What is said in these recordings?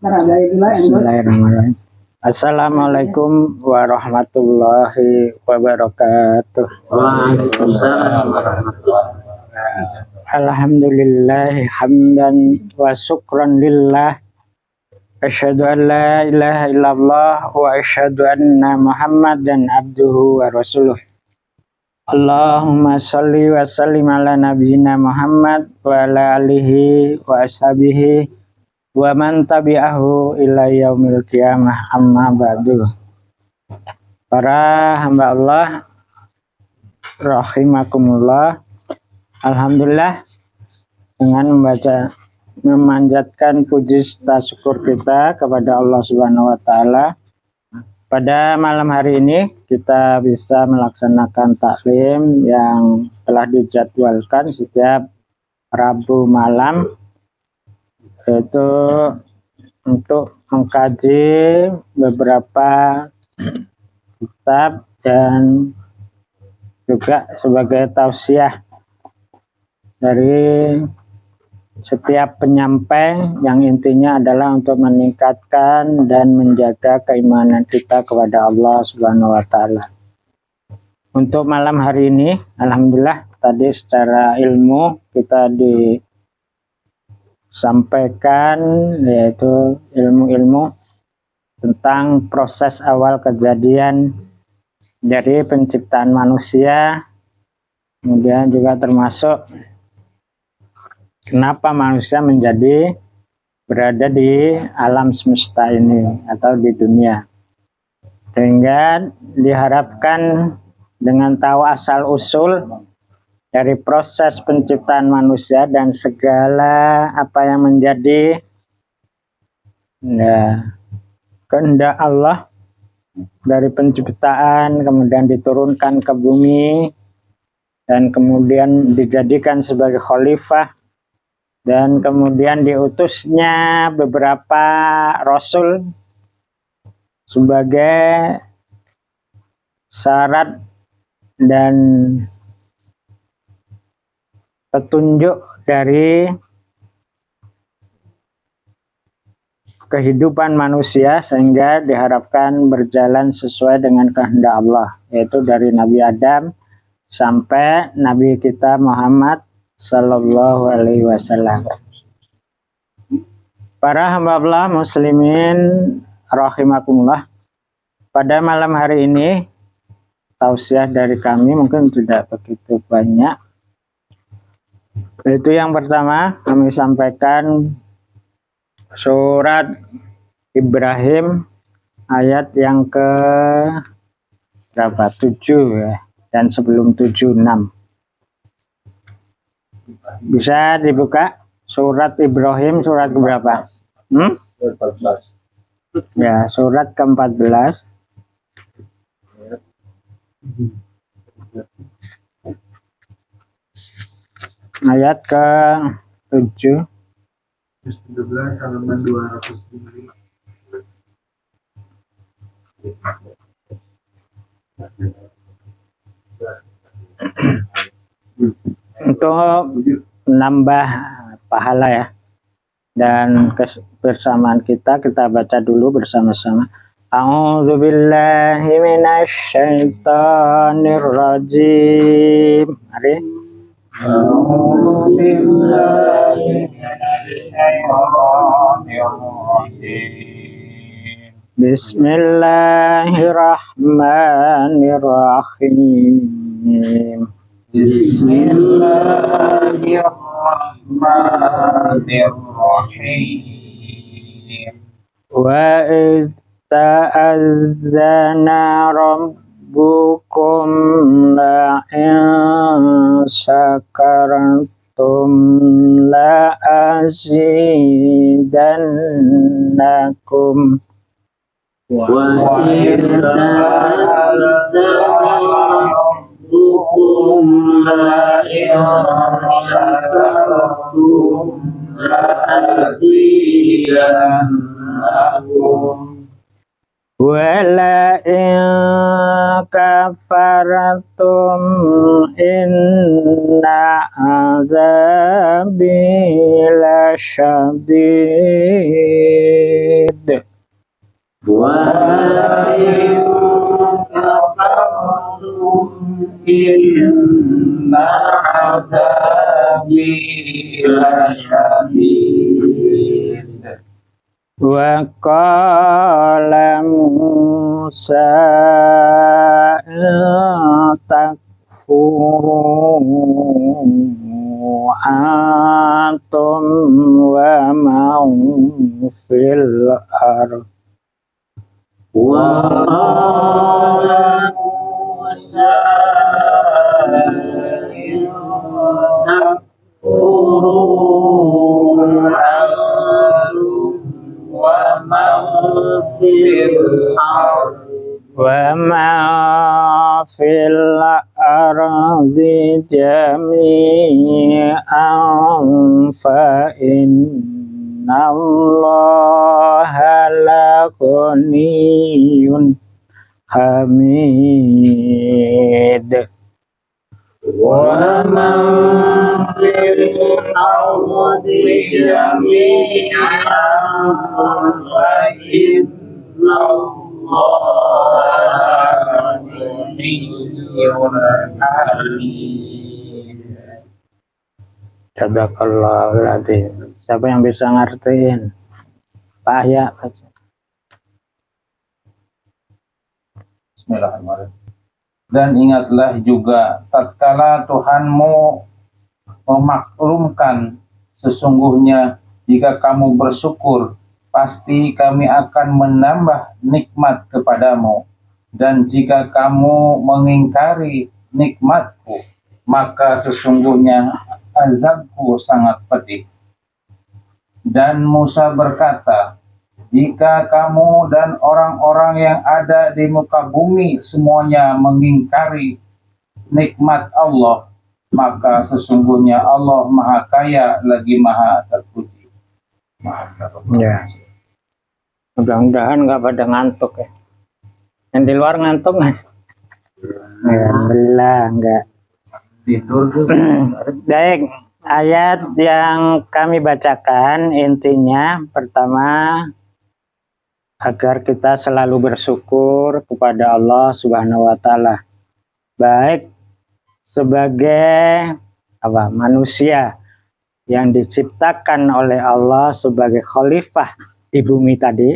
Bismillahirrahmanirrahim. Assalamualaikum warahmatullahi wabarakatuh. Waalaikumsalam warahmatullahi wabarakatuh. Alhamdulillah hamdan wa syukran lillah. Asyhadu an la ilaha illallah wa asyhadu anna Muhammadan abduhu wa rasuluh. Allahumma sholli wa sallim ala nabiyyina Muhammad wa ala alihi wa ashabihi wa man tabi'ahu ila yaumil qiyamah, amma ba'du. Para hamba Allah rahimakumullah, alhamdulillah, dengan memanjatkan puji serta syukur kita kepada Allah Subhanahu wa taala, pada malam hari ini kita bisa melaksanakan taklim yang telah dijadwalkan setiap Rabu malam, yaitu untuk mengkaji beberapa kitab dan juga sebagai tausiah dari setiap penyampai yang intinya adalah untuk meningkatkan dan menjaga keimanan kita kepada Allah Subhanahu wa taala. Untuk malam hari ini, alhamdulillah tadi secara ilmu kita disampaikan yaitu ilmu-ilmu tentang proses awal kejadian dari penciptaan manusia, kemudian juga termasuk kenapa manusia menjadi berada di alam semesta ini atau di dunia, sehingga diharapkan dengan tahu asal usul dari proses penciptaan manusia dan segala apa yang menjadi kehendak Allah dari penciptaan, kemudian diturunkan ke bumi dan kemudian dijadikan sebagai khalifah, dan kemudian diutusnya beberapa rasul sebagai syarat dan petunjuk dari kehidupan manusia, sehingga diharapkan berjalan sesuai dengan kehendak Allah, yaitu dari Nabi Adam sampai Nabi kita Muhammad Sallallahu alaihi wasallam. Para hamba Allah muslimin rahimakumullah, pada malam hari ini tausiah dari kami mungkin tidak begitu banyak. Itu yang pertama kami sampaikan surat Ibrahim ayat yang ke berapa? 7 ya, dan sebelum 7 6. Bisa dibuka surat Ibrahim surat keberapa? Ya, surat ke-14. Ayat ke-7. 13 halaman 205. Untuk menambah pahala ya dan kebersamaan kita baca dulu bersama-sama. A'udzubillahi minasyaitonir rajim. Mari. A'udzubillahi minasyaitonir rajim. Bismillahirrahmanirrahim. Bismillahirrahmanirrahim. Wa idh ta'azzana rabbukum la in syakartum la azidannakum. Wa idh ta'azzana la in syakartum la azidannakum wa la in kafartum inna azabi lasyadid. وإن كفرتم إن عذابي لشديد. Wa qala Musa takfuru antum wa man fil ardh. وقال موسى إن تكفروا أنتم ومن في الأرض وما في الأرض جميعا فإن الله لغني حميد. ومن في الأرض جميعا فإن الله غني حميد. Sadaqallahul adzim. Siapa yang bisa ngertiin? Pak ya. Bismillahirrahmanirrahim. Dan ingatlah juga tatkala Tuhanmu memaklumkan, sesungguhnya jika kamu bersyukur pasti kami akan menambah nikmat kepadamu, dan jika kamu mengingkari nikmatku maka sesungguhnya azabku sangat pedih. Dan Musa berkata, jika kamu dan orang-orang yang ada di muka bumi semuanya mengingkari nikmat Allah, maka sesungguhnya Allah Maha Kaya lagi Maha Terpuji. Ya. Mudah-mudahan nggak pada ngantuk ya. Yang di luar ngantuk nggak? Alhamdulillah enggak. Tidur tuh. Baik, ayat yang kami bacakan intinya pertama agar kita selalu bersyukur kepada Allah Subhanahu wa taala. Baik sebagai manusia yang diciptakan oleh Allah sebagai khalifah di bumi tadi,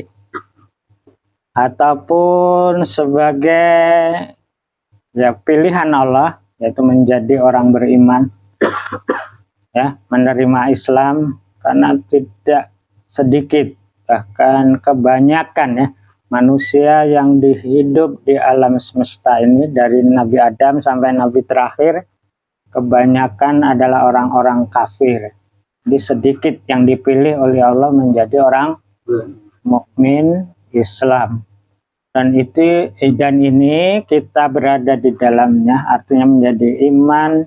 ataupun sebagai pilihan Allah, yaitu menjadi orang beriman, ya, menerima Islam, karena tidak sedikit bahkan kebanyakan ya manusia yang hidup di alam semesta ini dari Nabi Adam sampai Nabi terakhir kebanyakan adalah orang-orang kafir. Jadi sedikit yang dipilih oleh Allah menjadi orang mukmin Islam. Dan ini kita berada di dalamnya, artinya menjadi iman,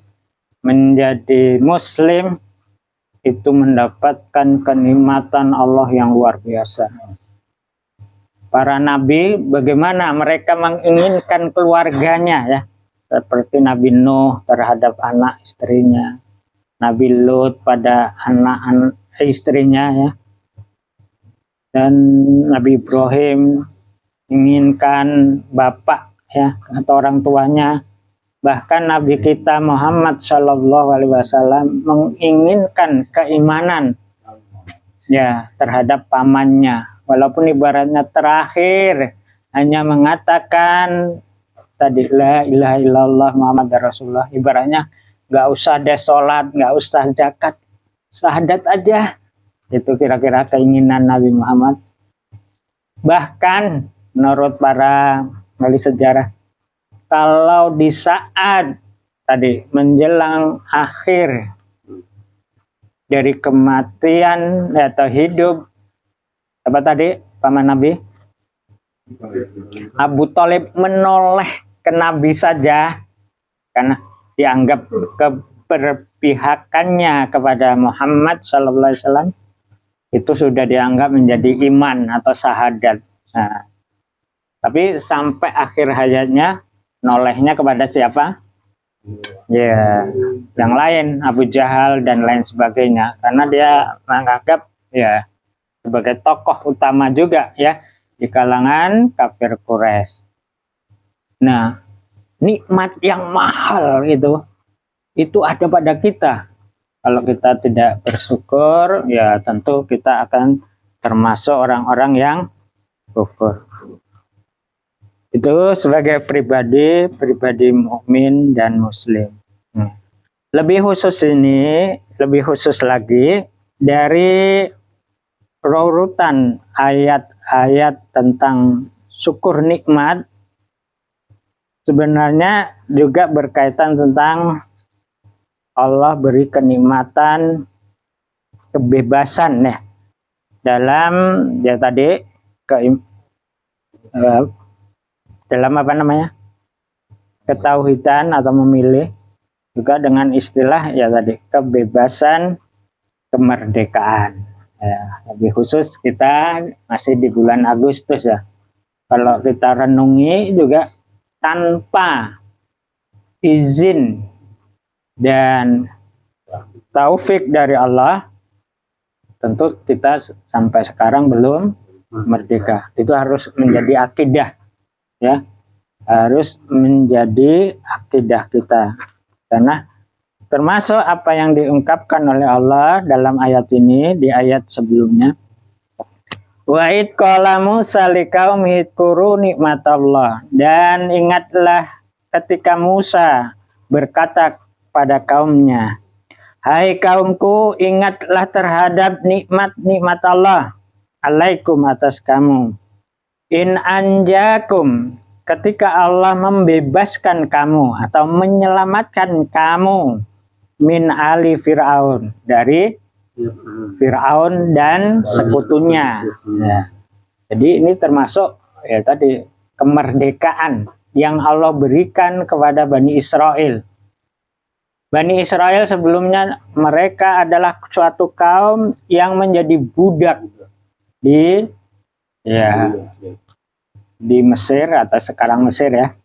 menjadi muslim, itu mendapatkan kenikmatan Allah yang luar biasa. Para nabi, bagaimana mereka menginginkan keluarganya ya, seperti Nabi Nuh terhadap anak istrinya, Nabi Lut pada anak istrinya ya, dan Nabi Ibrahim inginkan bapak ya atau orang tuanya. Bahkan Nabi kita Muhammad Shallallahu Alaihi Wasallam menginginkan keimanan ya terhadap pamannya, walaupun ibaratnya terakhir hanya mengatakan tadi la ilaha illallah Muhammad Rasulullah, ibaratnya nggak usah ada sholat, nggak usah zakat, syahadat aja. Itu kira-kira keinginan Nabi Muhammad. Bahkan menurut para ahli sejarah, kalau di saat tadi menjelang akhir dari kematian atau hidup, apa tadi paman Nabi Abu Thalib menoleh ke Nabi saja karena dianggap keberpihakannya kepada Muhammad SAW itu sudah dianggap menjadi iman atau syahadat. Nah, tapi sampai akhir hayatnya nolehnya kepada siapa? Ya, yang lain, Abu Jahal dan lain sebagainya, karena dia menganggap ya sebagai tokoh utama juga ya di kalangan kafir Quraisy. Nah, nikmat yang mahal itu ada pada kita. Kalau kita tidak bersyukur, ya tentu kita akan termasuk orang-orang yang kufur. Itu sebagai pribadi mukmin dan muslim. Lebih khusus lagi dari urutan ayat-ayat tentang syukur nikmat, sebenarnya juga berkaitan tentang Allah beri kenikmatan kebebasan ya dalam ya tadi dalam apa namanya ketauhidan atau memilih, juga dengan istilah ya tadi kebebasan kemerdekaan ya. Lebih khusus kita masih di bulan Agustus ya, kalau kita renungi juga tanpa izin dan taufik dari Allah, tentu kita sampai sekarang belum merdeka. Itu harus menjadi akidah ya, harus menjadi akidah kita, karena termasuk apa yang diungkapkan oleh Allah dalam ayat ini di ayat sebelumnya. Wa id qala Musa liqaumihi dzkuru nikmatallah, dan ingatlah ketika Musa berkata pada kaumnya, hai kaumku, ingatlah terhadap nikmat-nikmat Allah alaikum atas kamu. In anjakum, ketika Allah membebaskan kamu atau menyelamatkan kamu min ali Fir'aun, dari Fir'aun dan sekutunya ya. Jadi ini termasuk ya tadi kemerdekaan yang Allah berikan kepada Bani Israel. Bani Israel sebelumnya mereka adalah suatu kaum yang menjadi budak di Mesir atau sekarang Mesir ya.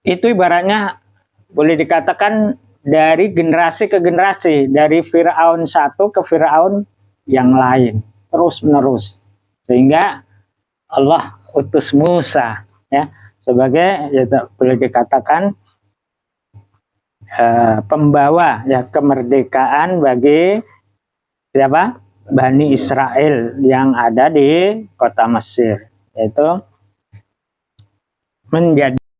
Itu ibaratnya boleh dikatakan dari generasi ke generasi, dari Fir'aun satu ke Fir'aun yang lain, terus menerus, sehingga Allah utus Musa ya sebagai ya boleh dikatakan pembawa ya kemerdekaan bagi siapa? Bani Israel yang ada di kota Mesir, yaitu menjadi